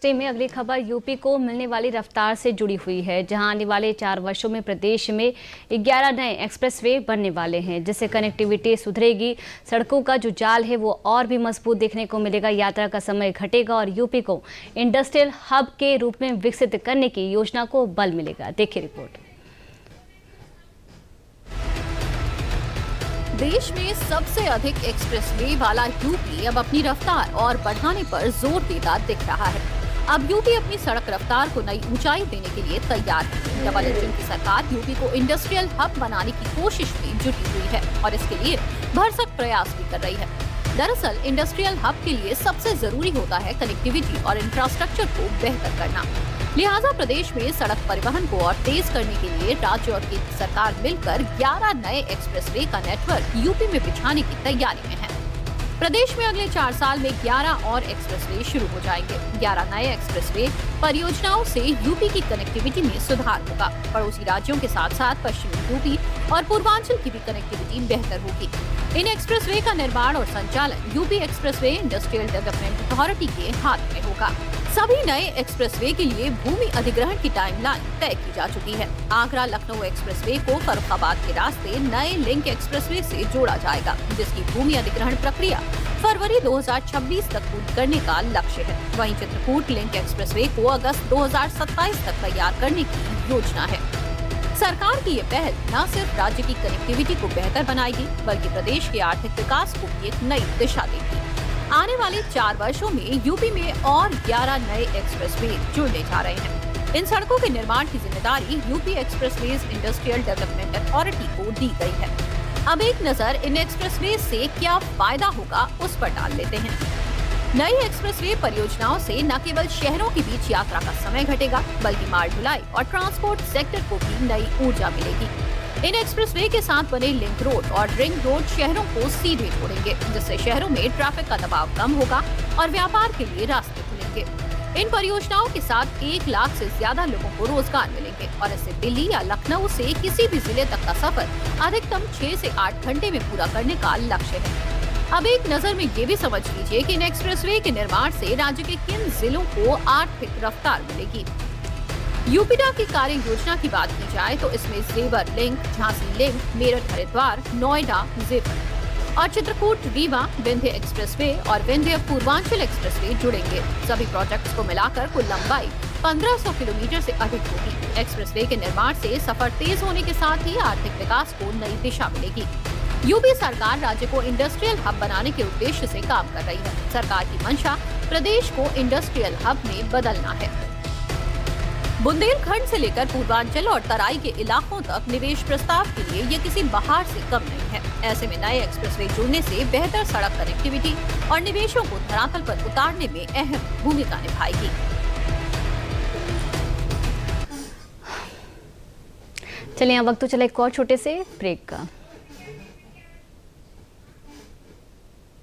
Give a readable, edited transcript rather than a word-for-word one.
Day में अगली खबर यूपी को मिलने वाली रफ्तार से जुड़ी हुई है, जहां आने वाले 4 वर्षों में प्रदेश में 11 नए एक्सप्रेसवे बनने वाले हैं, जिससे कनेक्टिविटी सुधरेगी। सड़कों का जो जाल है वो और भी मजबूत देखने को मिलेगा, यात्रा का समय घटेगा और यूपी को इंडस्ट्रियल हब के रूप में विकसित करने की योजना को बल मिलेगा। देखिए रिपोर्ट। देश में सबसे अधिक एक्सप्रेसवे वाला यूपी अब अपनी रफ्तार और बढ़ाने पर जोर देता दिख रहा है। अब यूपी अपनी सड़क रफ्तार को नई ऊंचाई देने के लिए तैयार है। डबल इंजन की सरकार यूपी को इंडस्ट्रियल हब बनाने की कोशिश में जुटी हुई है और इसके लिए भरसक प्रयास भी कर रही है। दरअसल इंडस्ट्रियल हब के लिए सबसे जरूरी होता है कनेक्टिविटी और इंफ्रास्ट्रक्चर को बेहतर करना। लिहाजा प्रदेश में सड़क परिवहन को और तेज करने के लिए राज्य और केंद्र सरकार मिलकर 11 नए एक्सप्रेसवे का नेटवर्क यूपी में बिछाने की तैयारी में है। प्रदेश में अगले 4 साल में 11 और एक्सप्रेसवे शुरू हो जाएंगे। 11 नए एक्सप्रेसवे परियोजनाओं से यूपी की कनेक्टिविटी में सुधार होगा। पड़ोसी राज्यों के साथ साथ पश्चिमी यूपी और पूर्वांचल की भी कनेक्टिविटी बेहतर होगी। इन एक्सप्रेसवे का निर्माण और संचालन UP expressway industrial development authority के हाथ में होगा। सभी नए एक्सप्रेसवे के लिए भूमि अधिग्रहण की टाइमलाइन तय की जा चुकी है। आगरा लखनऊ एक्सप्रेसवे को फर्रुखाबाद के रास्ते नए लिंक एक्सप्रेसवे से जोड़ा जाएगा, जिसकी भूमि अधिग्रहण प्रक्रिया फरवरी 2026 तक पूरी करने का लक्ष्य है। वहीं चित्रकूट लिंक एक्सप्रेसवे को अगस्त 2027 तक तैयार करने की योजना है। सरकार की ये पहल न सिर्फ राज्य की कनेक्टिविटी को बेहतर बनाएगी, बल्कि प्रदेश के आर्थिक विकास को भी एक नई दिशा देगी। आने वाले 4 वर्षों में यूपी में और 11 नए एक्सप्रेसवे जुड़ने जा रहे हैं। इन सड़कों के निर्माण की जिम्मेदारी UP expressways industrial development authority को दी गई है। अब एक नजर इन एक्सप्रेसवे से क्या फायदा होगा उस पर डाल लेते हैं। नई एक्सप्रेसवे परियोजनाओं से न केवल शहरों के बीच यात्रा का समय घटेगा, बल्कि माल ढुलाई और ट्रांसपोर्ट सेक्टर को भी नई ऊर्जा मिलेगी। इन एक्सप्रेसवे के साथ बने लिंक रोड और रिंग रोड शहरों को सीधे जोड़ेंगे, जिससे शहरों में ट्रैफिक का दबाव कम होगा और व्यापार के लिए रास्ते खुलेंगे। इन परियोजनाओं के साथ 1 लाख से ज्यादा लोगों को रोजगार मिलेंगे और इससे दिल्ली या लखनऊ से किसी भी जिले तक का सफर अधिकतम 6 से 8 घंटे में पूरा करने का लक्ष्य है। अब एक नजर में ये भी समझ लीजिए कि इन एक्सप्रेसवे के निर्माण से राज्य के किन जिलों को आर्थिक रफ्तार मिलेगी। यूपीडा की कार्य योजना की बात की जाए तो इसमें जेवर लिंक, झांसी लिंक, मेरठ हरिद्वार, नोएडा जेवर और चित्रकूट रीवा विंध्य एक्सप्रेसवे और विंध्य पूर्वांचल एक्सप्रेसवे जुड़ेंगे। सभी प्रोजेक्ट्स को मिलाकर कुल लंबाई 1500 किलोमीटर से अधिक होगी। एक्सप्रेसवे के निर्माण से सफर तेज होने के साथ ही आर्थिक विकास को नई दिशा मिलेगी। यूपी सरकार राज्य को इंडस्ट्रियल हब बनाने के उद्देश्य से काम कर रही है। सरकार की मंशा प्रदेश को इंडस्ट्रियल हब में बदलना है। बुंदेलखंड से लेकर पूर्वांचल और तराई के इलाकों तक निवेश प्रस्ताव के लिए ये किसी बहार से कम नहीं है। ऐसे में नए एक्सप्रेसवे जुड़ने से बेहतर सड़क कनेक्टिविटी और निवेशों को धरातल पर उतारने में अहम भूमिका निभाएगी। चलिए अब वक्त तो चला एक और छोटे से ब्रेक का।